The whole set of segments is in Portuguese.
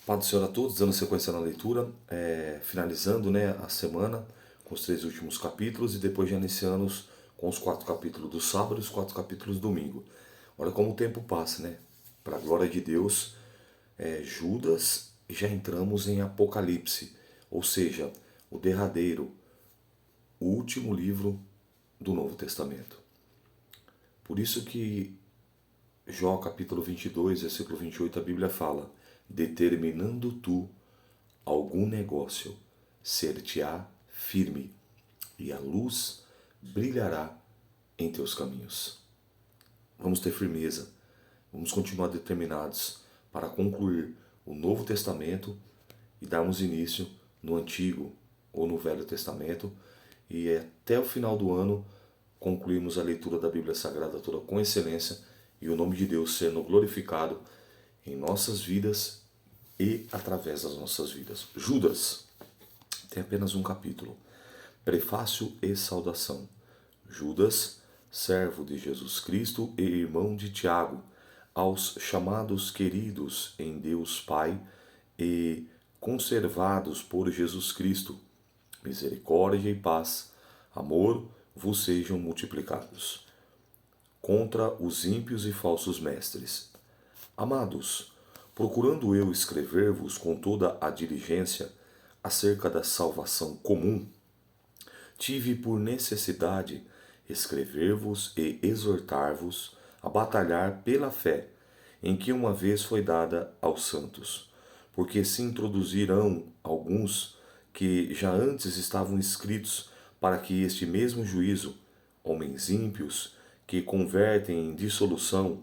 Paz do Senhor a todos, dando sequência na leitura, finalizando, a semana com os 3 últimos capítulos e depois já iniciando com os 4 capítulos do sábado e os 4 capítulos do domingo. Olha como o tempo passa, né? Para a glória de Deus, Judas, e já entramos em Apocalipse, ou seja, o derradeiro, o último livro do Novo Testamento. Por isso que Jó capítulo 22, versículo 28, a Bíblia fala: determinando tu algum negócio, ser-te-á firme, e a luz brilhará em teus caminhos. Vamos ter firmeza, vamos continuar determinados para concluir o Novo Testamento e darmos início no Antigo ou no Velho Testamento, e até o final do ano concluirmos a leitura da Bíblia Sagrada toda com excelência e o nome de Deus sendo glorificado em nossas vidas e através das nossas vidas. Judas tem apenas um capítulo. Prefácio e saudação. Judas, servo de Jesus Cristo e irmão de Tiago, aos chamados queridos em Deus Pai e conservados por Jesus Cristo, misericórdia e paz, amor vos sejam multiplicados. Contra os ímpios e falsos mestres. Amados, procurando eu escrever-vos com toda a diligência acerca da salvação comum, tive por necessidade escrever-vos e exortar-vos a batalhar pela fé, em que uma vez foi dada aos santos, porque se introduzirão alguns que já antes estavam escritos para que este mesmo juízo, homens ímpios, que convertem em dissolução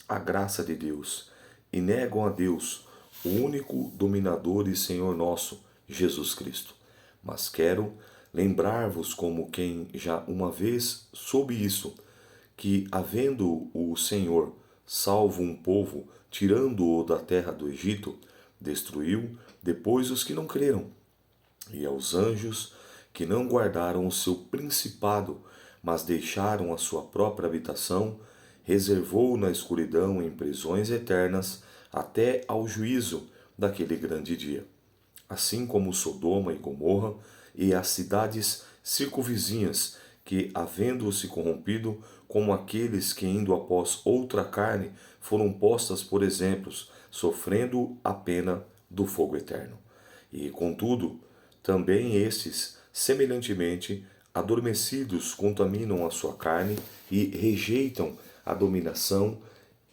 a graça de Deus e negam a Deus, o único dominador e Senhor nosso, Jesus Cristo. Mas quero lembrar-vos, como quem já uma vez soube isso, que, havendo o Senhor salvo um povo, tirando-o da terra do Egito, destruiu depois os que não creram, e aos anjos que não guardaram o seu principado, mas deixaram a sua própria habitação, reservou na escuridão em prisões eternas até ao juízo daquele grande dia. Assim como Sodoma e Gomorra e as cidades circunvizinhas, que, havendo-se corrompido, como aqueles que, indo após outra carne, foram postas por exemplos, sofrendo a pena do fogo eterno. E, contudo, também estes, semelhantemente, adormecidos, contaminam a sua carne e rejeitam a dominação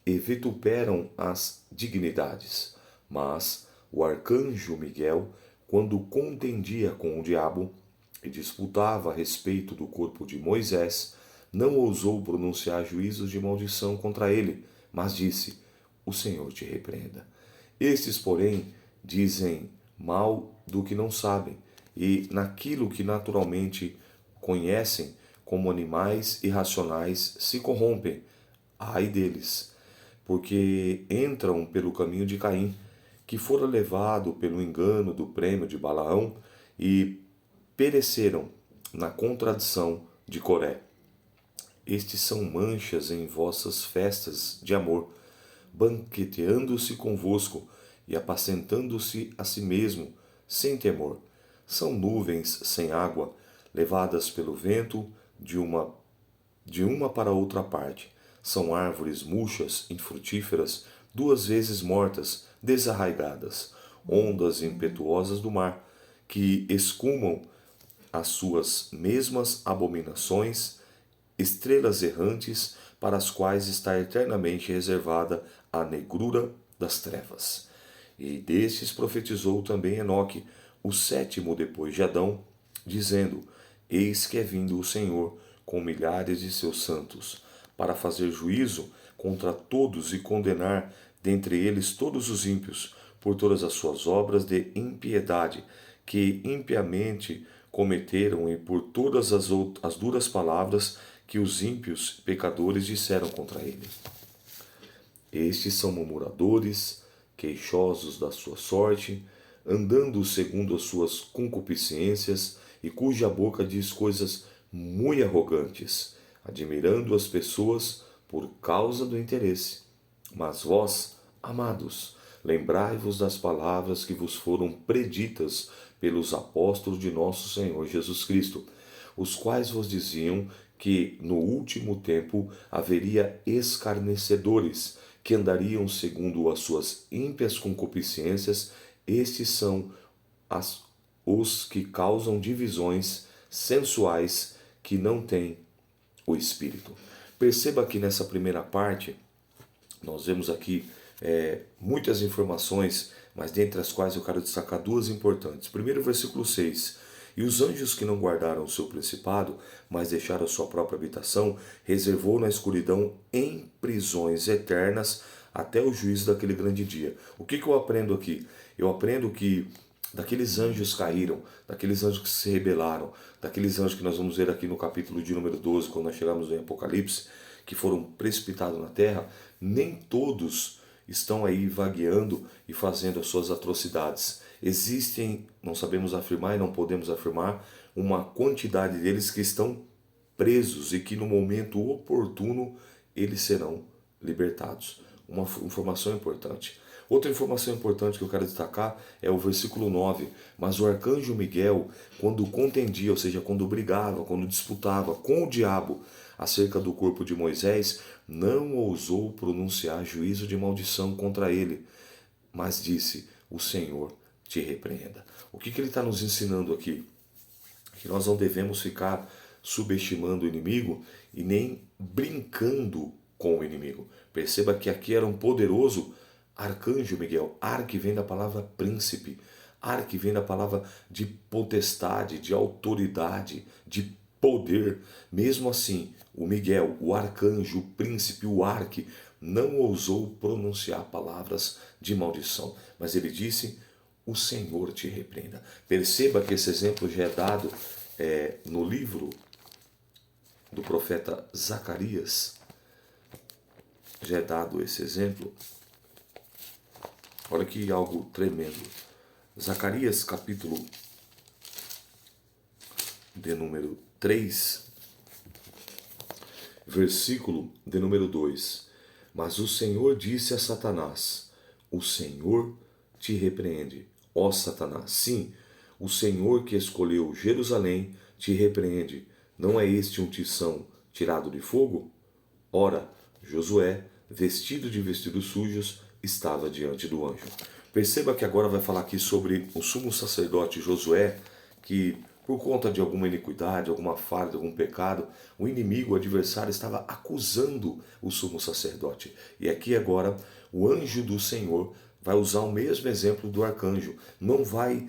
e vituperam as dignidades. Mas o arcanjo Miguel, quando contendia com o diabo e disputava a respeito do corpo de Moisés, não ousou pronunciar juízos de maldição contra ele, mas disse: o Senhor te repreenda. Estes, porém, dizem mal do que não sabem, e naquilo que naturalmente conhecem, como animais irracionais, se corrompem. Ai deles, porque entram pelo caminho de Caim, que fora levado pelo engano do prêmio de Balaão, e pereceram na contradição de Coré. Estes são manchas em vossas festas de amor, banqueteando-se convosco e apacentando-se a si mesmo, sem temor. São nuvens sem água, levadas pelo vento de uma para outra parte. São árvores murchas, infrutíferas, 2 vezes mortas, desarraigadas, ondas impetuosas do mar, que escumam as suas mesmas abominações, estrelas errantes, para as quais está eternamente reservada a negrura das trevas. E destes profetizou também Enoque, o sétimo depois de Adão, dizendo: eis que é vindo o Senhor com milhares de seus santos, para fazer juízo contra todos e condenar dentre eles todos os ímpios, por todas as suas obras de impiedade, que impiamente cometeram, e por todas as duras palavras que os ímpios pecadores disseram contra ele. Estes são murmuradores, queixosos da sua sorte, andando segundo as suas concupiscências, e cuja boca diz coisas muito arrogantes, admirando as pessoas por causa do interesse. Mas vós, amados, lembrai-vos das palavras que vos foram preditas pelos apóstolos de nosso Senhor Jesus Cristo, os quais vos diziam que no último tempo haveria escarnecedores, que andariam segundo as suas ímpias concupiscências. Estes são os que causam divisões sensuais, que não têm o Espírito. Perceba que nessa primeira parte, nós vemos aqui muitas informações, mas dentre as quais eu quero destacar duas importantes. Primeiro, versículo 6. E os anjos que não guardaram o seu principado, mas deixaram a sua própria habitação, reservou na escuridão em prisões eternas até o juízo daquele grande dia. O que eu aprendo aqui? Eu aprendo que daqueles anjos caíram, daqueles anjos que se rebelaram, daqueles anjos que nós vamos ver aqui no capítulo de número 12, quando nós chegamos em Apocalipse, que foram precipitados na terra, nem todos estão aí vagueando e fazendo as suas atrocidades. Existem, não sabemos afirmar e não podemos afirmar, uma quantidade deles que estão presos e que no momento oportuno eles serão libertados. Uma informação importante. Outra informação importante que eu quero destacar é o versículo 9. Mas o arcanjo Miguel, quando contendia, ou seja, quando brigava, quando disputava com o diabo acerca do corpo de Moisés, não ousou pronunciar juízo de maldição contra ele, mas disse: o Senhor te repreenda. O que ele está nos ensinando aqui? Que nós não devemos ficar subestimando o inimigo e nem brincando com o inimigo. Perceba que aqui era um poderoso arcanjo Miguel. Arque vem da palavra príncipe. Arque vem da palavra de potestade, de autoridade, de poder. Mesmo assim, o Miguel, o arcanjo, o príncipe, o arque, não ousou pronunciar palavras de maldição, mas ele disse: o Senhor te repreenda. Perceba que esse exemplo já é dado no livro do profeta Zacarias. Já é dado esse exemplo. Olha que algo tremendo. Zacarias, capítulo de número 3, versículo de número 2. Mas o Senhor disse a Satanás: o Senhor te repreende, ó Satanás. Sim, o Senhor que escolheu Jerusalém te repreende. Não é este um tição tirado de fogo? Ora, Josué, vestido de vestidos sujos, estava diante do anjo. Perceba que agora vai falar aqui sobre o sumo sacerdote Josué, que por conta de alguma iniquidade, alguma falha, algum pecado, o inimigo, o adversário, estava acusando o sumo sacerdote. E aqui agora o anjo do Senhor vai usar o mesmo exemplo do arcanjo. Não vai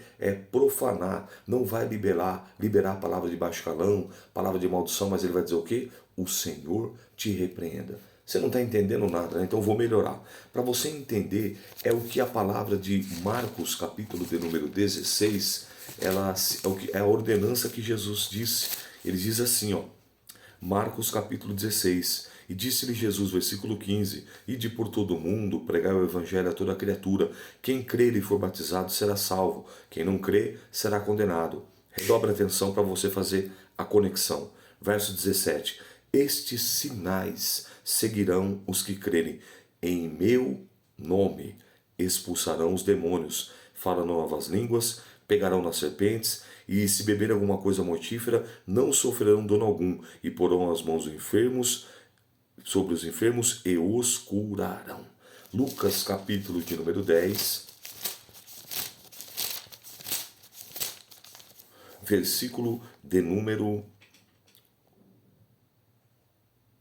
profanar, não vai liberar palavra de baixo calão, palavra de maldição, mas ele vai dizer o quê? O Senhor te repreenda. Você não está entendendo nada, né? Então eu vou melhorar. Para você entender, é o que a palavra de Marcos, capítulo de número 16, é a ordenança que Jesus disse. Ele diz assim, ó, Marcos capítulo 16, e disse-lhe Jesus, versículo 15, ide por todo o mundo, pregai o evangelho a toda criatura, quem crer e for batizado será salvo, quem não crê será condenado. Redobre a atenção para você fazer a conexão. Verso 17, estes sinais seguirão os que crerem, em meu nome expulsarão os demônios, falarão novas línguas, pegarão nas serpentes, e se beberem alguma coisa mortífera, não sofrerão dano algum, e porão as mãos sobre os enfermos e os curarão. Lucas capítulo de número 10, versículo de número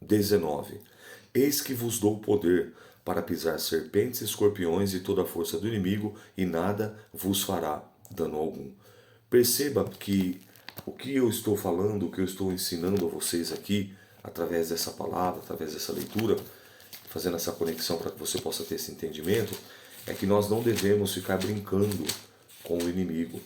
19. Eis que vos dou poder para pisar serpentes, escorpiões e toda a força do inimigo, e nada vos fará dano algum. Perceba que o que eu estou falando, o que eu estou ensinando a vocês aqui, através dessa palavra, através dessa leitura, fazendo essa conexão para que você possa ter esse entendimento, é que nós não devemos ficar brincando com o inimigo,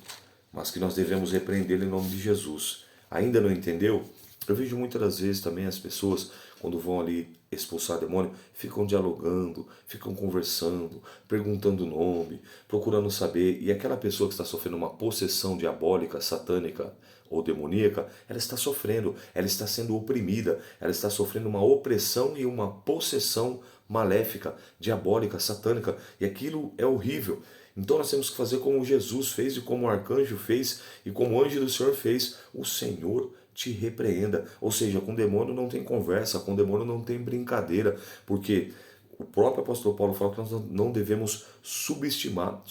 mas que nós devemos repreendê-lo em nome de Jesus. Ainda não entendeu? Eu vejo muitas das vezes também as pessoas, quando vão ali expulsar demônio, ficam dialogando, ficam conversando, perguntando o nome, procurando saber. E aquela pessoa que está sofrendo uma possessão diabólica, satânica ou demoníaca, ela está sofrendo, ela está sendo oprimida, ela está sofrendo uma opressão e uma possessão maléfica, diabólica, satânica, e aquilo é horrível. Então nós temos que fazer como Jesus fez e como o arcanjo fez e como o anjo do Senhor fez. O Senhor te repreenda. Ou seja, com o demônio não tem conversa, com o demônio não tem brincadeira, porque o próprio apóstolo Paulo fala que nós não devemos subestimar,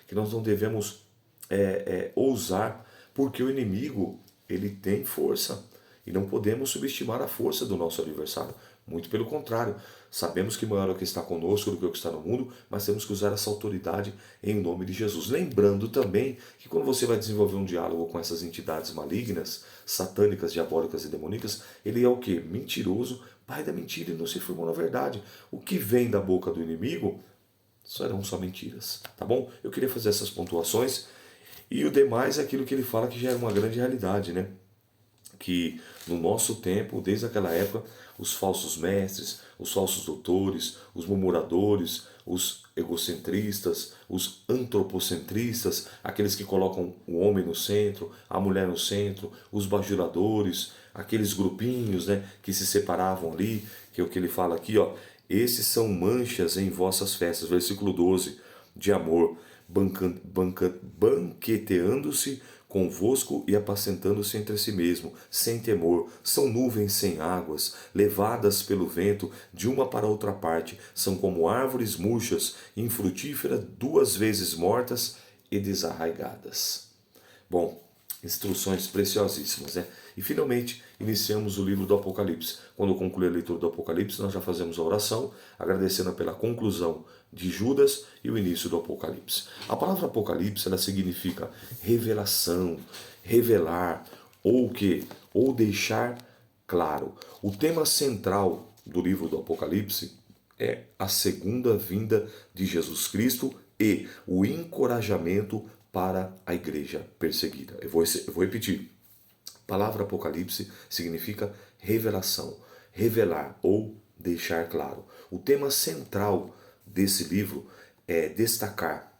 que nós não devemos ousar, porque o inimigo ele tem força e não podemos subestimar a força do nosso adversário. Muito pelo contrário, sabemos que maior é o que está conosco do que o que está no mundo, mas temos que usar essa autoridade em nome de Jesus. Lembrando também que quando você vai desenvolver um diálogo com essas entidades malignas, satânicas, diabólicas e demoníacas, ele é o quê? Mentiroso, pai da mentira e não se formou na verdade. O que vem da boca do inimigo serão só mentiras, tá bom? Eu queria fazer essas pontuações e o demais é aquilo que ele fala que já é uma grande realidade, né? Que no nosso tempo, desde aquela época, os falsos mestres, os falsos doutores, os murmuradores, os egocentristas, os antropocentristas, aqueles que colocam o homem no centro, a mulher no centro, os bajuladores, aqueles grupinhos, né, que se separavam ali, que é o que ele fala aqui, ó, esses são manchas em vossas festas, versículo 12, de amor, banqueteando-se convosco e apacentando-se entre si mesmo, sem temor, são nuvens sem águas, levadas pelo vento de uma para outra parte, são como árvores murchas, infrutíferas, duas vezes mortas e desarraigadas. Bom, instruções preciosíssimas, né? E finalmente iniciamos o livro do Apocalipse. Quando concluir a leitura do Apocalipse, nós já fazemos a oração, agradecendo pela conclusão de Judas e o início do Apocalipse. A palavra Apocalipse, ela significa revelação, revelar, ou o quê? Ou deixar claro. O tema central do livro do Apocalipse é a segunda vinda de Jesus Cristo e o encorajamento para a igreja perseguida. Eu vou repetir. A palavra Apocalipse significa revelação, revelar ou deixar claro. O tema central desse livro é destacar,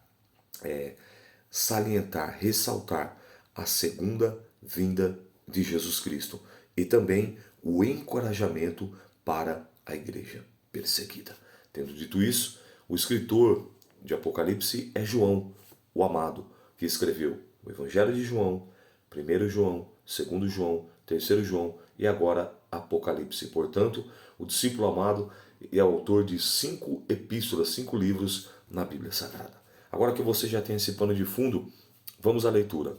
salientar, ressaltar a segunda vinda de Jesus Cristo e também o encorajamento para a igreja perseguida. Tendo dito isso, o escritor de Apocalipse é João, o amado, que escreveu o Evangelho de João, 1 João, 2 João, 3 João e agora Apocalipse. Portanto, o discípulo amado é autor de 5 epístolas, 5 livros na Bíblia Sagrada. Agora que você já tem esse pano de fundo, vamos à leitura.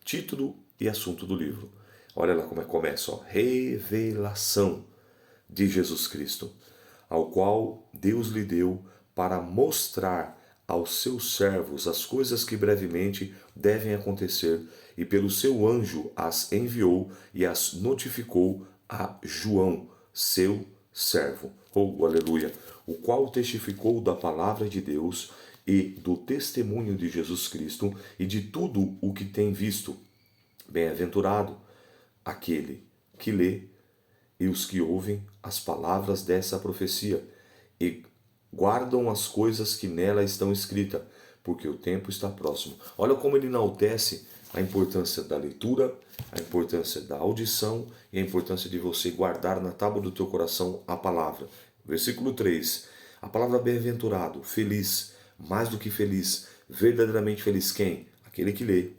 Título e assunto do livro. Olha lá como é que começa, ó. Revelação de Jesus Cristo, ao qual Deus lhe deu para mostrar aos seus servos as coisas que brevemente devem acontecer, e pelo seu anjo as enviou e as notificou a João, seu servo. Oh, aleluia! O qual testificou da palavra de Deus e do testemunho de Jesus Cristo e de tudo o que tem visto. Bem-aventurado aquele que lê e os que ouvem as palavras dessa profecia e guardam as coisas que nela estão escritas, porque o tempo está próximo. Olha como ele enaltece a importância da leitura, a importância da audição e a importância de você guardar na tábua do teu coração a palavra. Versículo 3. A palavra bem-aventurado, feliz, mais do que feliz, verdadeiramente feliz quem? Aquele que lê,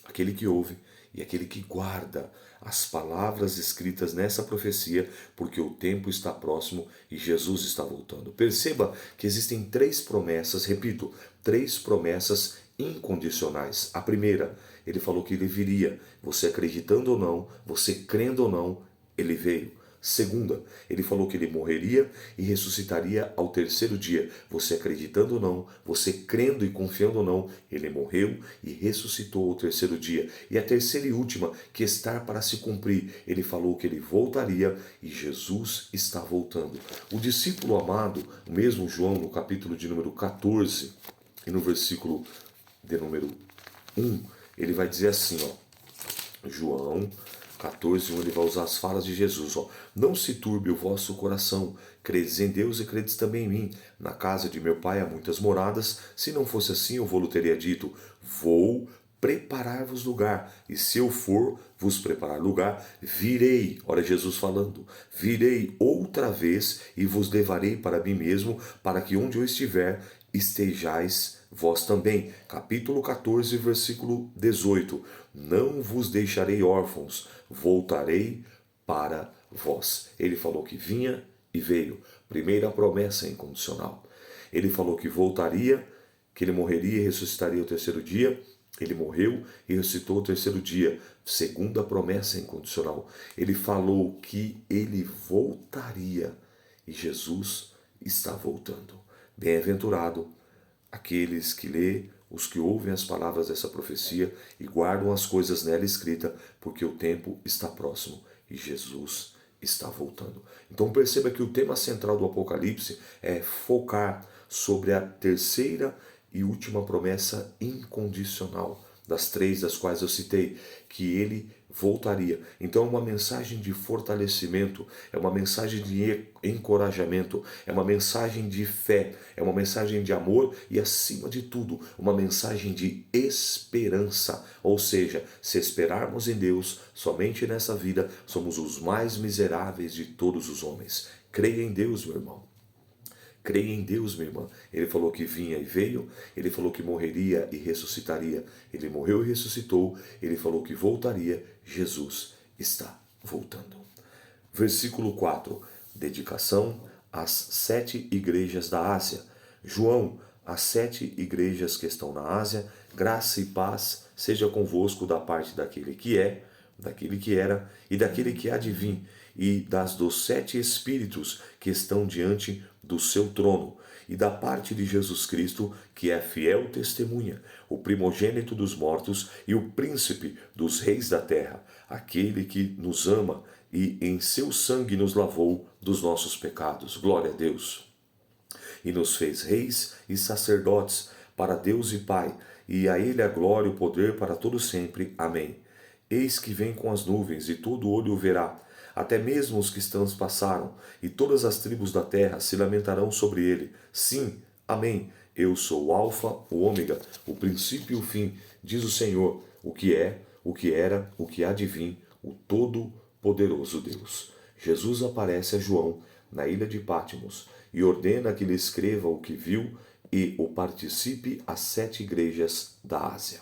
aquele que ouve e aquele que guarda as palavras escritas nessa profecia, porque o tempo está próximo e Jesus está voltando. Perceba que existem 3 promessas, repito, 3 promessas incondicionais. A primeira, ele falou que ele viria. Você acreditando ou não, você crendo ou não, ele veio. Segunda, ele falou que ele morreria e ressuscitaria ao 3º dia. Você acreditando ou não, você crendo e confiando ou não, ele morreu e ressuscitou ao 3º dia. E a terceira e última, que está para se cumprir, ele falou que ele voltaria e Jesus está voltando. O discípulo amado, o mesmo João, no capítulo de número 14 e no versículo de número 1, ele vai dizer assim, ó, João 14, ele vai usar as falas de Jesus. Ó. Não se turbe o vosso coração, credes em Deus e credes também em mim. Na casa de meu pai há muitas moradas, se não fosse assim eu vou-lhe teria dito, vou preparar-vos lugar. E se eu for vos preparar lugar, virei, olha Jesus falando, virei outra vez e vos levarei para mim mesmo, para que onde eu estiver, estejais vós também. Capítulo 14, versículo 18. Não vos deixarei órfãos, voltarei para vós. Ele falou que vinha e veio. Primeira promessa incondicional. Ele falou que voltaria, que ele morreria e ressuscitaria ao terceiro dia. Ele morreu e ressuscitou ao terceiro dia. Segunda promessa incondicional. Ele falou que ele voltaria e Jesus está voltando. Bem-aventurado aqueles que lê, os que ouvem as palavras dessa profecia e guardam as coisas nela escritas, porque o tempo está próximo e Jesus está voltando. Então perceba que o tema central do Apocalipse é focar sobre a terceira e última promessa incondicional, das três das quais eu citei, que ele voltaria. Então é uma mensagem de fortalecimento, é uma mensagem de encorajamento, é uma mensagem de fé, é uma mensagem de amor e, acima de tudo, uma mensagem de esperança. Ou seja, se esperarmos em Deus somente nessa vida, somos os mais miseráveis de todos os homens. Creia em Deus, meu irmão. Creia em Deus, minha irmã. Ele falou que vinha e veio, ele falou que morreria e ressuscitaria. Ele morreu e ressuscitou, ele falou que voltaria. Jesus está voltando. Versículo 4. Dedicação às 7 igrejas da Ásia. João, as 7 igrejas que estão na Ásia, graça e paz seja convosco da parte daquele que é, daquele que era e daquele que há de vir, e dos 7 Espíritos que estão diante do seu trono, e da parte de Jesus Cristo, que é fiel testemunha, o primogênito dos mortos e o príncipe dos reis da terra, aquele que nos ama e em seu sangue nos lavou dos nossos pecados. Glória a Deus! E nos fez reis e sacerdotes para Deus e Pai, e a ele a glória e o poder para todo sempre. Amém. Eis que vem com as nuvens, e todo olho o verá, até mesmo os que transpassaram, e todas as tribos da terra se lamentarão sobre ele. Sim, amém. Eu sou o Alfa, o Ômega, o princípio e o fim, diz o Senhor, o que é, o que era, o que há de vir, o Todo-Poderoso Deus. Jesus aparece a João na ilha de Patmos e ordena que lhe escreva o que viu e o participe às 7 igrejas da Ásia.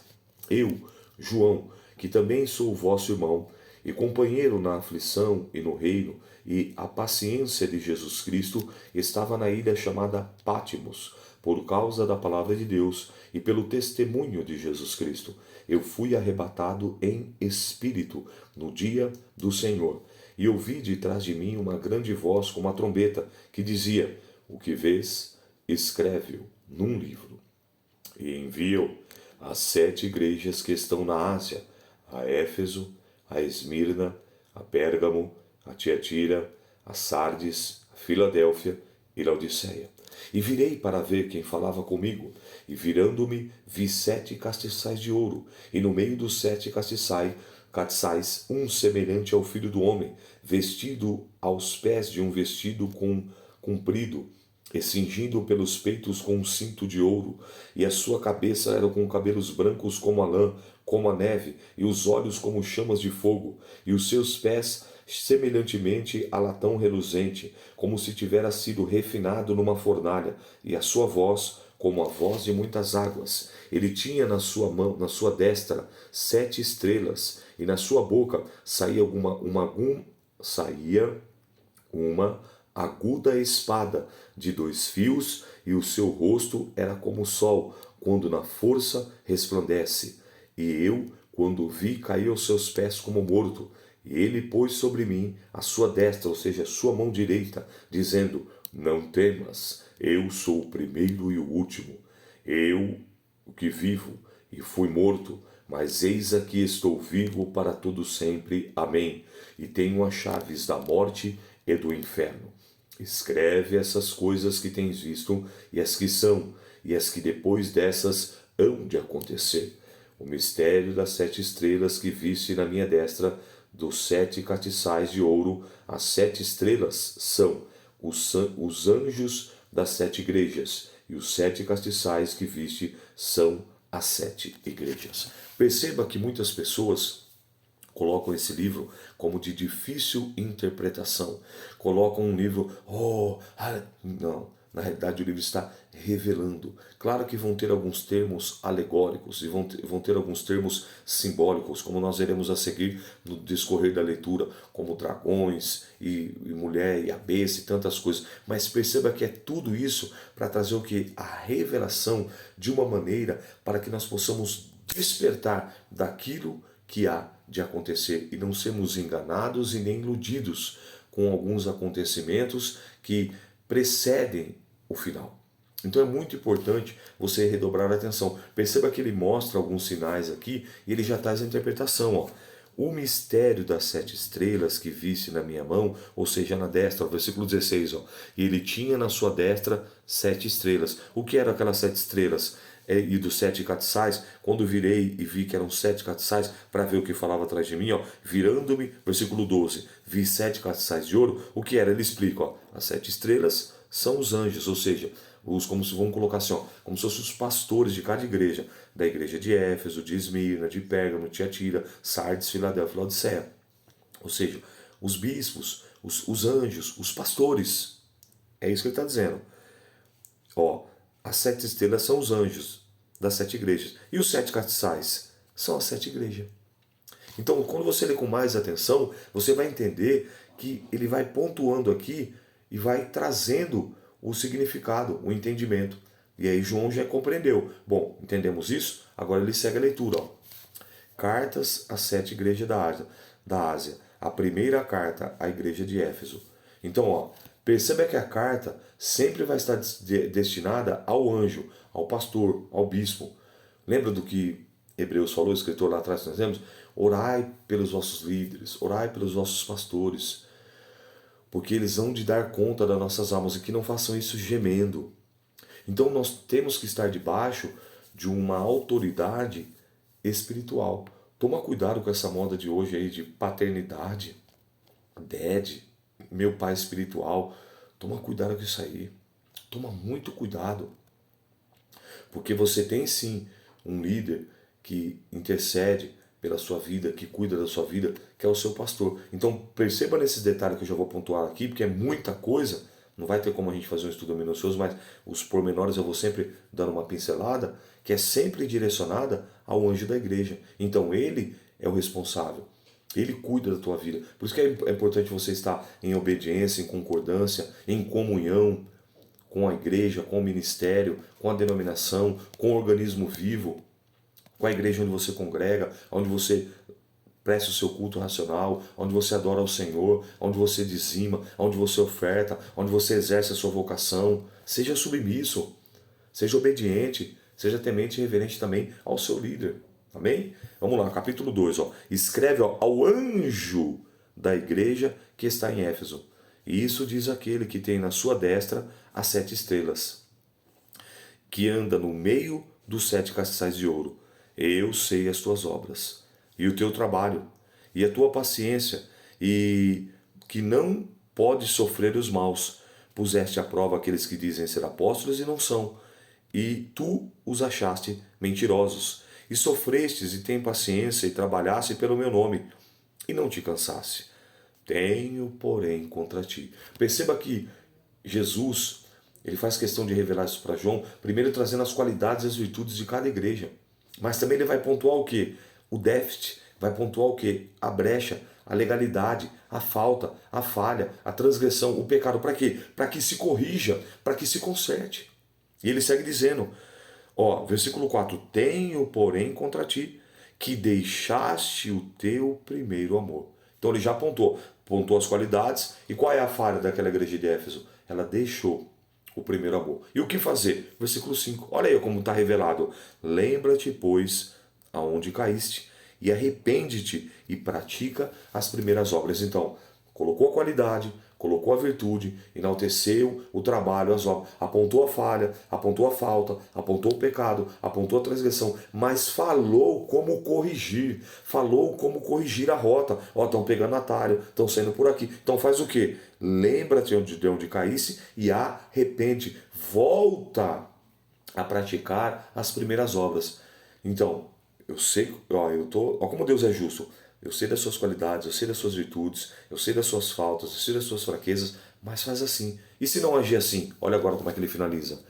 Eu, João, que também sou vosso irmão e companheiro na aflição e no reino e a paciência de Jesus Cristo, estava na ilha chamada Patmos, por causa da palavra de Deus e pelo testemunho de Jesus Cristo. Eu fui arrebatado em espírito no dia do Senhor, e ouvi de trás de mim uma grande voz como uma trombeta, que dizia: o que vês, escreve-o num livro, e envia-o às 7 igrejas que estão na Ásia, a Éfeso, a Esmirna, a Pérgamo, a Tiatira, a Sardes, a Filadélfia e Laodiceia. E virei para ver quem falava comigo, e virando-me, vi 7 castiçais de ouro, e no meio dos 7 castiçais, um semelhante ao Filho do Homem, vestido aos pés de um vestido comprido, e cingindo pelos peitos com um cinto de ouro, e a sua cabeça era com cabelos brancos como a lã, como a neve, e os olhos como chamas de fogo, e os seus pés semelhantemente a latão reluzente, como se tivera sido refinado numa fornalha, e a sua voz como a voz de muitas águas. Ele tinha na sua mão, na sua destra, 7 estrelas, e na sua boca saía uma aguda espada de 2 fios, e o seu rosto era como o sol, quando na força resplandece. E eu, quando o vi, caí aos seus pés como morto. E ele pôs sobre mim a sua destra, ou seja, a sua mão direita, dizendo: não temas, eu sou o primeiro e o último. Eu, o que vivo, e fui morto, mas eis aqui estou vivo para todo sempre. Amém. E tenho as chaves da morte e do inferno. Escreve essas coisas que tens visto, e as que são, e as que depois dessas hão de acontecer. O mistério das 7 estrelas que viste na minha destra, dos 7 castiçais de ouro. As 7 estrelas são os anjos das 7 igrejas, e os 7 castiçais que viste são às 7 igrejas. Perceba que muitas pessoas colocam esse livro como de difícil interpretação. Colocam um livro, não. Na realidade, o livro está revelando. Claro que vão ter alguns termos alegóricos e vão ter alguns termos simbólicos, como nós veremos a seguir no discorrer da leitura, como dragões e mulher e a besta e tantas coisas. Mas perceba que é tudo isso para trazer o que? A revelação de uma maneira para que nós possamos despertar daquilo que há de acontecer e não sermos enganados e nem iludidos com alguns acontecimentos que precedem o final. Então é muito importante você redobrar a atenção. Perceba que ele mostra alguns sinais aqui e ele já traz a interpretação. Ó. O mistério das 7 estrelas que viste na minha mão, ou seja, na destra, ó, versículo 16, ó, e ele tinha na sua destra 7 estrelas. O que eram aquelas 7 estrelas? E dos 7 castiçais, quando virei e vi que eram 7 castiçais, para ver o que falava atrás de mim, ó, virando-me, versículo 12, vi 7 castiçais de ouro, o que era? Ele explica, ó, as 7 estrelas são os anjos, ou seja, como se vamos colocar assim, ó, como se fossem os pastores de cada igreja, da igreja de Éfeso, de Esmirna, de Pérgamo, Tiatira, Sardes, Filadélfia, Laodiceia. Ou seja, os bispos, os anjos, os pastores. É isso que ele está dizendo. Ó, as 7 estrelas são os anjos das 7 igrejas. E os 7 castiçais são as 7 igrejas. Então, quando você lê com mais atenção, você vai entender que ele vai pontuando aqui e vai trazendo o significado, o entendimento. E aí João já compreendeu. Bom, entendemos isso? Agora ele segue a leitura. Ó. Cartas às 7 igrejas da Ásia. A primeira carta à igreja de Éfeso. Então, ó, perceba que a carta sempre vai estar destinada ao anjo, ao pastor, ao bispo. Lembra do que Hebreus falou, o escritor lá atrás, nós temos? Orai pelos vossos líderes, orai pelos vossos pastores, porque eles vão de dar conta das nossas almas e que não façam isso gemendo. Então nós temos que estar debaixo de uma autoridade espiritual. Toma cuidado com essa moda de hoje aí de paternidade, dad, meu pai espiritual. Toma cuidado com isso aí. Toma muito cuidado. Porque você tem sim um líder que intercede pela sua vida, que cuida da sua vida, que é o seu pastor. Então perceba nesses detalhes que eu já vou pontuar aqui, porque é muita coisa, não vai ter como a gente fazer um estudo minucioso, mas os pormenores eu vou sempre dando uma pincelada, que é sempre direcionada ao anjo da igreja. Então ele é o responsável, ele cuida da tua vida. Por isso que é importante você estar em obediência, em concordância, em comunhão com a igreja, com o ministério, com a denominação, com o organismo vivo, com a igreja onde você congrega, onde você presta o seu culto racional, onde você adora ao Senhor, onde você dizima, onde você oferta, onde você exerce a sua vocação. Seja submisso, seja obediente, seja temente e reverente também ao seu líder. Amém? Vamos lá, capítulo 2. Ó. Escreve ao anjo da igreja que está em Éfeso. E isso diz aquele que tem na sua destra as 7 estrelas, que anda no meio dos 7 castiçais de ouro. Eu sei as tuas obras, e o teu trabalho, e a tua paciência, e que não podes sofrer os maus. Puseste à prova aqueles que dizem ser apóstolos e não são, e tu os achaste mentirosos. E sofrestes e tem paciência e trabalhaste pelo meu nome, e não te cansaste. Tenho, porém, contra ti. Perceba que Jesus, ele faz questão de revelar isso para João, primeiro trazendo as qualidades e as virtudes de cada igreja. Mas também ele vai pontuar o quê? O déficit. Vai pontuar o quê? A brecha, a legalidade, a falta, a falha, a transgressão, o pecado. Para quê? Para que se corrija, para que se conserte. E ele segue dizendo, ó, versículo 4, tenho, porém, contra ti, que deixaste o teu primeiro amor. Então ele já pontuou as qualidades. E qual é a falha daquela igreja de Éfeso? Ela deixou o primeiro amor. E o que fazer? Versículo 5. Olha aí como está revelado. Lembra-te, pois, aonde caíste, e arrepende-te e pratica as primeiras obras. Então, colocou a qualidade, colocou a virtude, enalteceu o trabalho, as obras, apontou a falha, apontou a falta, apontou o pecado, apontou a transgressão, mas falou como corrigir, a rota. Ó, estão pegando atalho, estão saindo por aqui. Então faz o quê? Lembra-te de onde caísse e arrepende. Volta a praticar as primeiras obras. Então, eu sei, ó, ó como Deus é justo. Eu sei das suas qualidades, eu sei das suas virtudes, eu sei das suas faltas, eu sei das suas fraquezas, mas faz assim. E se não agir assim? Olha agora como é que ele finaliza.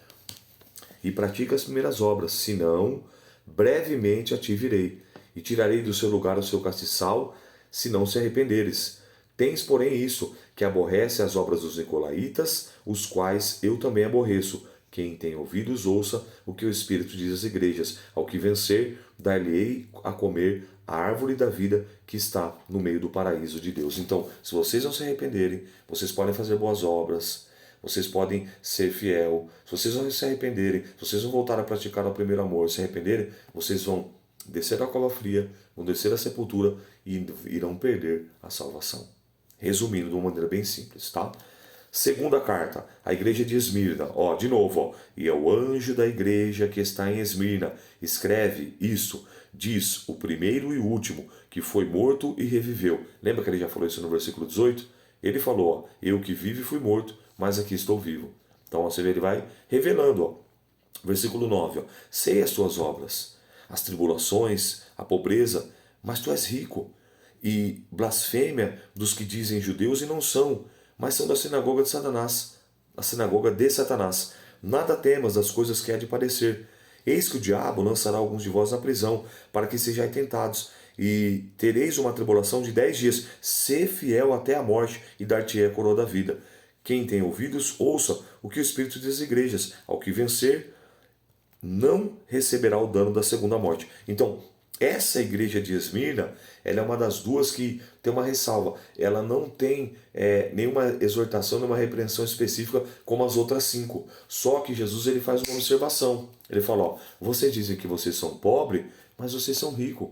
E pratica as primeiras obras, senão, brevemente a ti virei, e tirarei do seu lugar o seu castiçal, se não se arrependeres. Tens, porém, isso, que aborrece as obras dos nicolaítas, os quais eu também aborreço. Quem tem ouvidos, ouça o que o Espírito diz às igrejas. Ao que vencer, dar-lhe-ei a comer a árvore da vida que está no meio do paraíso de Deus. Então, se vocês não se arrependerem, vocês podem fazer boas obras, vocês podem ser fiel. Se vocês não se arrependerem, se vocês não voltar a praticar o primeiro amor, se arrependerem, vocês vão descer a cova fria, vão descer a sepultura e irão perder a salvação. Resumindo de uma maneira bem simples, tá? Segunda carta, a igreja de Esmirna. Ó, de novo, ó. E é o anjo da igreja que está em Esmirna. Escreve isso. Diz o primeiro e o último, que foi morto e reviveu. Lembra que ele já falou isso no versículo 18? Ele falou, ó, eu que vivo e fui morto, mas aqui estou vivo. Então você vê, ele vai revelando, ó. Versículo 9, ó. Sei as tuas obras, as tribulações, a pobreza, mas tu és rico. E blasfêmia dos que dizem judeus e não são, mas são da sinagoga de Satanás, a sinagoga de Satanás. Nada temas das coisas que há de padecer. Eis que o diabo lançará alguns de vós na prisão, para que sejais tentados, e tereis uma tribulação de 10 dias. Sê fiel até a morte, e dar-te-ei a coroa da vida. Quem tem ouvidos, ouça o que o Espírito diz às igrejas. Ao que vencer, não receberá o dano da segunda morte. Então, essa igreja de Esmirna, ela é uma das duas que tem uma ressalva. Ela não tem nenhuma exortação, nenhuma repreensão específica como as outras 5. Só que Jesus ele faz uma observação. Ele fala, ó, vocês dizem que vocês são pobres, mas vocês são ricos.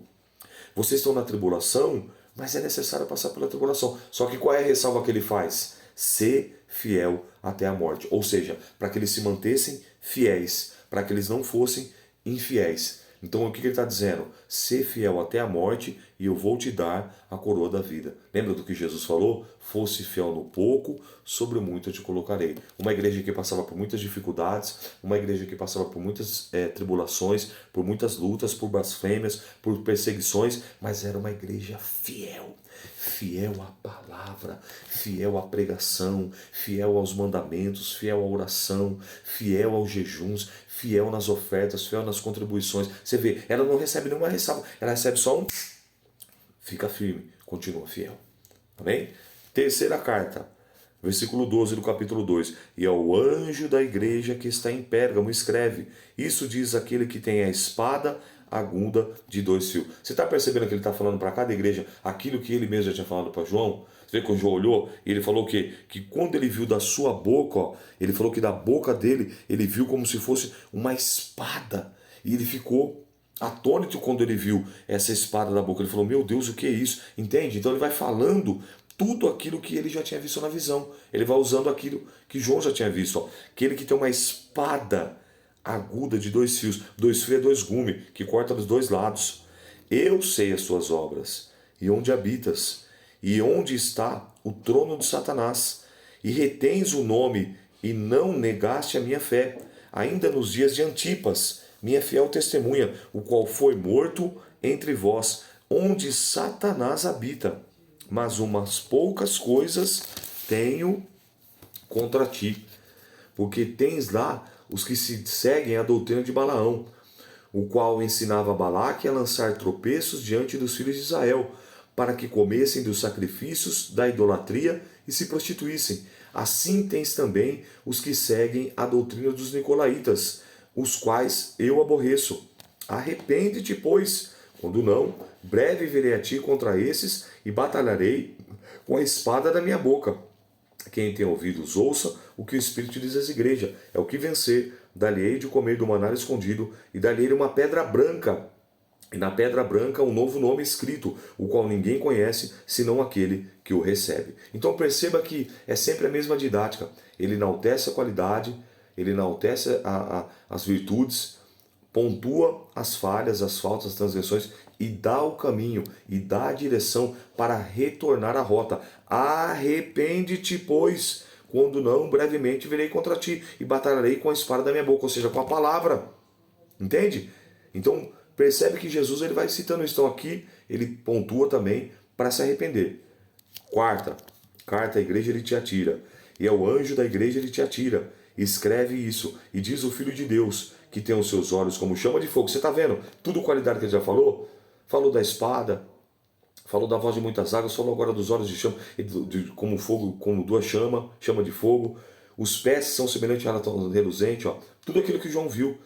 Vocês estão na tribulação, mas é necessário passar pela tribulação. Só que qual é a ressalva que ele faz? Ser fiel até a morte. Ou seja, para que eles se mantessem fiéis, para que eles não fossem infiéis. Então o que ele está dizendo? Ser fiel até a morte e eu vou te dar a coroa da vida. Lembra do que Jesus falou? Fosse fiel no pouco, sobre o muito eu te colocarei. Uma igreja que passava por muitas dificuldades, uma igreja que passava por muitas tribulações, por muitas lutas, por blasfêmias, por perseguições, mas era uma igreja fiel. Fiel à palavra, fiel à pregação, fiel aos mandamentos, fiel à oração, fiel aos jejuns, fiel nas ofertas, fiel nas contribuições. Você vê, ela não recebe nenhuma ressalva, ela recebe só um. Fica firme, continua fiel. Amém? Terceira carta, versículo 12 do capítulo 2. E ao anjo da igreja que está em Pérgamo escreve: isso diz aquele que tem a espada aguda de 2 fios. Você está percebendo que ele está falando para cada igreja aquilo que ele mesmo já tinha falado para João? Você vê que o João olhou e ele falou que quando ele viu da sua boca, ó, ele falou que da boca dele ele viu como se fosse uma espada. E ele ficou atônito quando ele viu essa espada da boca. Ele falou, meu Deus, o que é isso? Entende? Então ele vai falando tudo aquilo que ele já tinha visto na visão. Ele vai usando aquilo que João já tinha visto. Ó. Aquele que tem uma espada aguda de 2 fios. 2 fios é 2 gumes, que corta dos 2 lados. Eu sei as suas obras, e onde habitas, e onde está o trono de Satanás, e retens o nome, e não negaste a minha fé, ainda nos dias de Antipas, minha fiel testemunha, o qual foi morto entre vós, onde Satanás habita. Mas umas poucas coisas tenho contra ti, porque tens lá os que se seguem a doutrina de Balaão, o qual ensinava Balaque a lançar tropeços diante dos filhos de Israel, para que comessem dos sacrifícios da idolatria e se prostituíssem. Assim tens também os que seguem a doutrina dos nicolaítas, os quais eu aborreço. Arrepende-te, pois, quando não, breve virei a ti contra esses e batalharei com a espada da minha boca. Quem tem ouvidos, ouça o que o Espírito diz às igrejas. É o que vencer, dar-lhe-ei de comer do maná escondido, e dar-lhe-ei uma pedra branca. E na pedra branca um novo nome escrito, o qual ninguém conhece, senão aquele que o recebe. Então perceba que é sempre a mesma didática. Ele enaltece a qualidade, ele enaltece as virtudes, pontua as falhas, as faltas, as transgressões e dá o caminho e dá a direção para retornar à rota. Arrepende-te, pois, quando não, brevemente virei contra ti e batalharei com a espada da minha boca, ou seja, com a palavra. Entende? Então, percebe que Jesus ele vai citando isso. Então aqui ele pontua também para se arrepender. Quarta, carta à igreja de Tiatira. E é o anjo da igreja de Tiatira. Escreve isso. E diz o Filho de Deus, que tem os seus olhos como chama de fogo. Você está vendo? Tudo qualidade que ele já falou. Falou da espada. Falou da voz de muitas águas. Falou agora dos olhos de chama. Como fogo, como duas chamas. Chama de fogo. Os pés são semelhantes a latão reluzente. Ó. Tudo aquilo que João viu.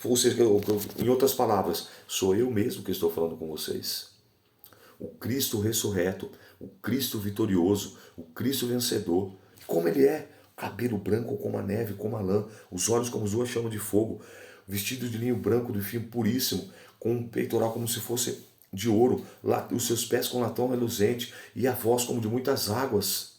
Ou seja, em outras palavras, sou eu mesmo que estou falando com vocês. O Cristo ressurreto, o Cristo vitorioso, o Cristo vencedor. Como ele é? Cabelo branco como a neve, como a lã, os olhos como duas chamas de fogo, vestido de linho branco de fio puríssimo, com um peitoral como se fosse de ouro, os seus pés com latão reluzente e a voz como de muitas águas.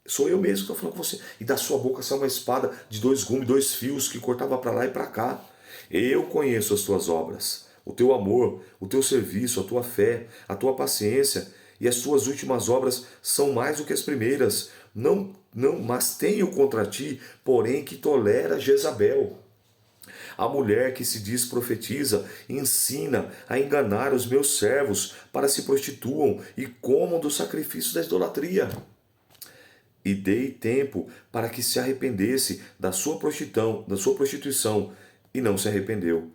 Sou eu mesmo que estou falando com você. E da sua boca sai uma espada de 2 gumes, 2 fios que cortava para lá e para cá. Eu conheço as tuas obras, o teu amor, o teu serviço, a tua fé, a tua paciência, e as tuas últimas obras são mais do que as primeiras. Mas tenho contra ti, porém, que tolera Jezabel, a mulher que se diz profetiza, ensina a enganar os meus servos para se prostituam e comam dos sacrifícios da idolatria. E dei tempo para que se arrependesse da sua prostituição, e não se arrependeu.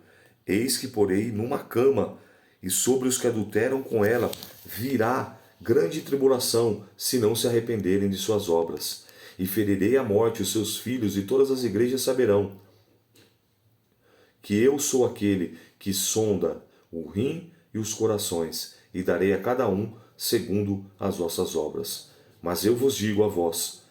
Eis que porei numa cama, e sobre os que adulteram com ela virá grande tribulação, se não se arrependerem de suas obras. E ferirei à morte os seus filhos, e todas as igrejas saberão que eu sou aquele que sonda o rim e os corações, e darei a cada um segundo as vossas obras. Mas eu vos digo a vós,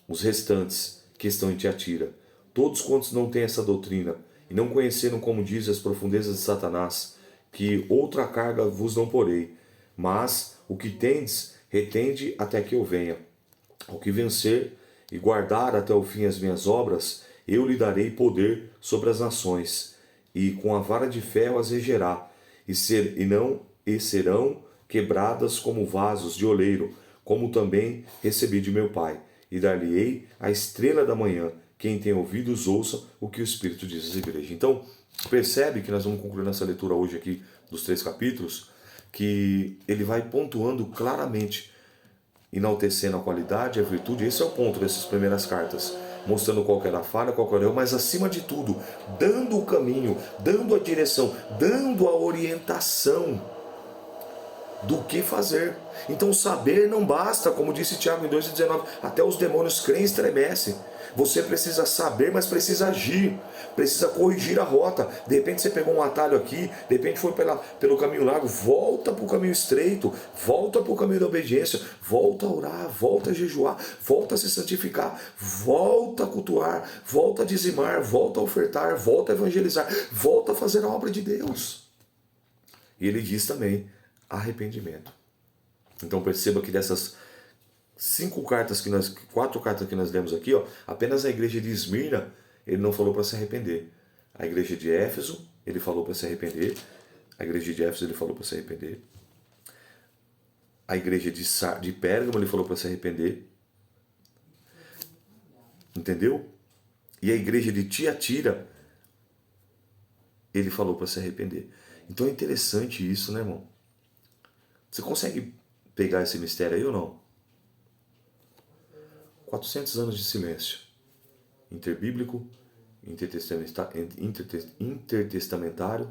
os restantes que estão em Tiatira, todos quantos não têm essa doutrina, e não conheceram, como diz, as profundezas de Satanás, que outra carga vos não porei, mas o que tendes, retende até que eu venha. Ao que vencer e guardar até o fim as minhas obras, eu lhe darei poder sobre as nações, e com a vara de ferro as regerá, e serão quebradas como vasos de oleiro, como também recebi de meu Pai, e dar-lhe-ei a estrela da manhã. Quem tem ouvidos, ouça o que o Espírito diz às igrejas. Então, percebe que nós vamos concluir nessa leitura hoje aqui dos 3 capítulos, que ele vai pontuando claramente, enaltecendo a qualidade, a virtude. Esse é o ponto dessas primeiras cartas, mostrando qual que era a falha, qual que era o erro, mas acima de tudo, dando o caminho, dando a direção, dando a orientação do que fazer. Então saber não basta, como disse Tiago em 2,19, até os demônios creem e estremecem. Você precisa saber, mas precisa agir, precisa corrigir a rota. De repente você pegou um atalho aqui, de repente foi pelo caminho largo, volta para o caminho estreito, volta para o caminho da obediência, volta a orar, volta a jejuar, volta a se santificar, volta a cultuar, volta a dizimar, volta a ofertar, volta a evangelizar, volta a fazer a obra de Deus. E ele diz também, arrependimento. Então perceba que dessas 4 cartas que nós lemos aqui, ó, apenas a igreja de Esmirna, ele não falou para se arrepender. A igreja de Éfeso, ele falou para se arrepender. A igreja de Éfeso, ele falou para se arrepender. A igreja de Pérgamo, ele falou para se arrepender. Entendeu? E a igreja de Tiatira, ele falou para se arrepender. Então é interessante isso, né, irmão? Você consegue pegar esse mistério aí ou não? 400 anos de silêncio. Interbíblico, intertestamentário,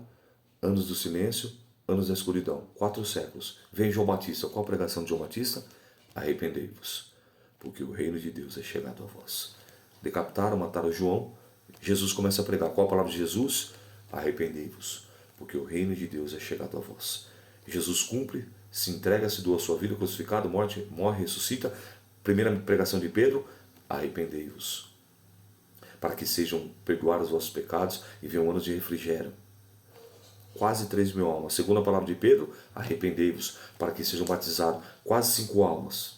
anos do silêncio, anos da escuridão. 4 séculos. Vem João Batista. Qual a pregação de João Batista? Arrependei-vos, porque o reino de Deus é chegado a vós. Decapitaram, mataram João. Jesus começa a pregar. Qual a palavra de Jesus? Arrependei-vos, porque o reino de Deus é chegado a vós. Jesus cumpre, se entrega, se doa a sua vida, crucificado, morre, ressuscita. Primeira pregação de Pedro, arrependei-vos, para que sejam perdoados os vossos pecados e venham anos de refrigério. Quase 3.000 almas. Segunda palavra de Pedro, arrependei-vos, para que sejam batizados. Quase 5 almas.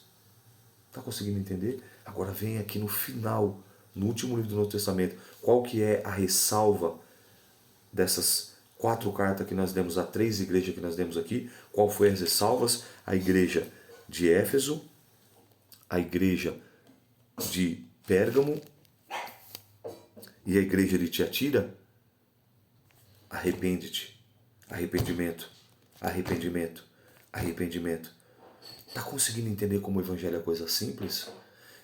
Está conseguindo entender? Agora vem aqui no final, no último livro do Novo Testamento, qual que é a ressalva dessas 4 cartas que nós demos, a 3 igrejas que nós demos aqui. Qual foi as ressalvas? A igreja de Éfeso, a igreja de Pérgamo e a igreja de Tiatira. Arrepende-te, Arrependimento, arrependimento, arrependimento. Está conseguindo entender como o Evangelho é coisa simples?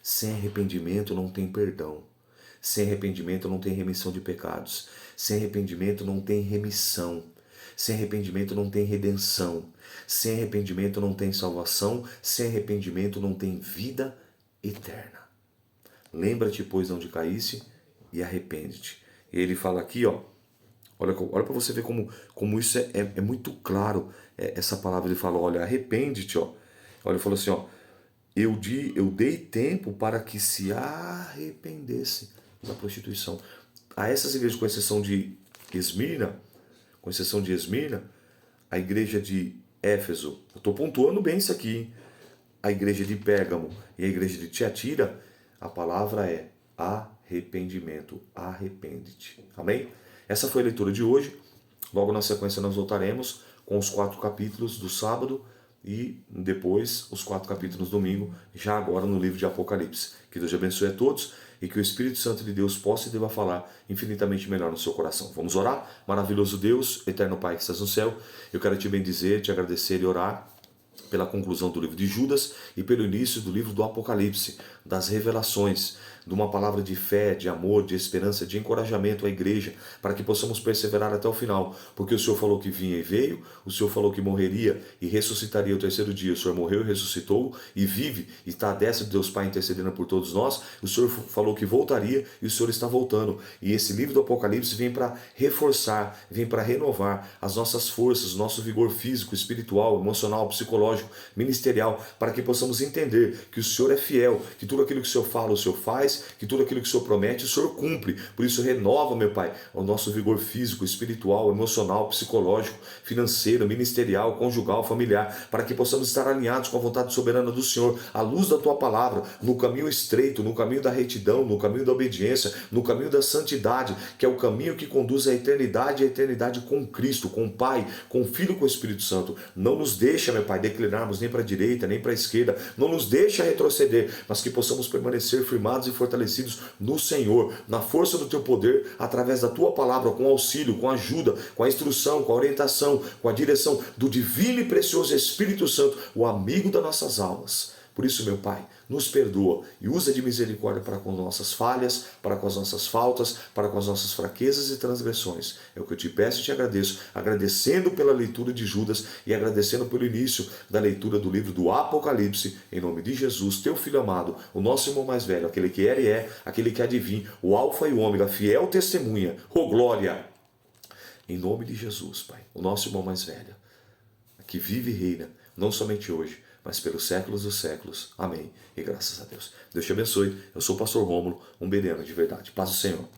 Sem arrependimento não tem perdão. Sem arrependimento não tem remissão de pecados. Sem arrependimento não tem remissão. Sem arrependimento não tem redenção. Sem arrependimento não tem salvação. Sem arrependimento não tem vida eterna. Lembra-te, pois, de onde caísse e arrepende-te. E ele fala aqui, ó, olha para você ver como isso é muito claro, essa palavra. Ele fala, olha, arrepende-te, ó. Olha, ele falou assim, ó, eu dei tempo para que se arrependesse da prostituição. A essas igrejas, com exceção de Esmirna, a igreja de Éfeso, eu estou pontuando bem isso aqui, hein? A igreja de Pérgamo e a igreja de Tiatira, a palavra é arrependimento, arrepende-te. Amém? Essa foi a leitura de hoje. Logo na sequência nós voltaremos com os 4 capítulos do sábado e depois os 4 capítulos do domingo, já agora no livro de Apocalipse. Que Deus abençoe a todos e que o Espírito Santo de Deus possa e deva falar infinitamente melhor no seu coração. Vamos orar? Maravilhoso Deus, eterno Pai que estás no céu, eu quero te bendizer, te agradecer e orar pela conclusão do livro de Judas e pelo início do livro do Apocalipse, das revelações, de uma palavra de fé, de amor, de esperança, de encorajamento à igreja, para que possamos perseverar até o final, porque o Senhor falou que vinha e veio, o Senhor falou que morreria e ressuscitaria o terceiro dia, o Senhor morreu e ressuscitou e vive, e está à destra de Deus Pai intercedendo por todos nós, o Senhor falou que voltaria e o Senhor está voltando, e esse livro do Apocalipse vem para reforçar, vem para renovar as nossas forças, nosso vigor físico, espiritual, emocional, psicológico, ministerial, para que possamos entender que o Senhor é fiel, que tudo aquilo que o Senhor fala, o Senhor faz, que tudo aquilo que o Senhor promete, o Senhor cumpre. Por isso renova, meu Pai, o nosso vigor físico, espiritual, emocional, psicológico, financeiro, ministerial, conjugal, familiar, para que possamos estar alinhados com a vontade soberana do Senhor, à luz da Tua palavra, no caminho estreito, no caminho da retidão, no caminho da obediência, no caminho da santidade, que é o caminho que conduz à eternidade, e a eternidade com Cristo, com o Pai, com o Filho e com o Espírito Santo. Não nos deixa, meu Pai, declinarmos nem para a direita, nem para a esquerda, não nos deixa retroceder, mas que possamos permanecer firmados e fortalecidos no Senhor, na força do Teu poder, através da Tua palavra, com auxílio, com ajuda, com a instrução, com a orientação, com a direção do divino e precioso Espírito Santo, o amigo das nossas almas. Por isso, meu Pai, nos perdoa e usa de misericórdia para com nossas falhas, para com as nossas faltas, para com as nossas fraquezas e transgressões. É o que eu te peço e te agradeço, agradecendo pela leitura de Judas e agradecendo pelo início da leitura do livro do Apocalipse, em nome de Jesus, Teu Filho amado, o nosso irmão mais velho, aquele que era e é, aquele que há de vir, o Alfa e o Ômega, fiel testemunha, glória! Em nome de Jesus, Pai, o nosso irmão mais velho, que vive e reina, não somente hoje, mas pelos séculos dos séculos. Amém. E graças a Deus. Deus te abençoe. Eu sou o pastor Rômulo, um bereano de verdade. Paz do Senhor.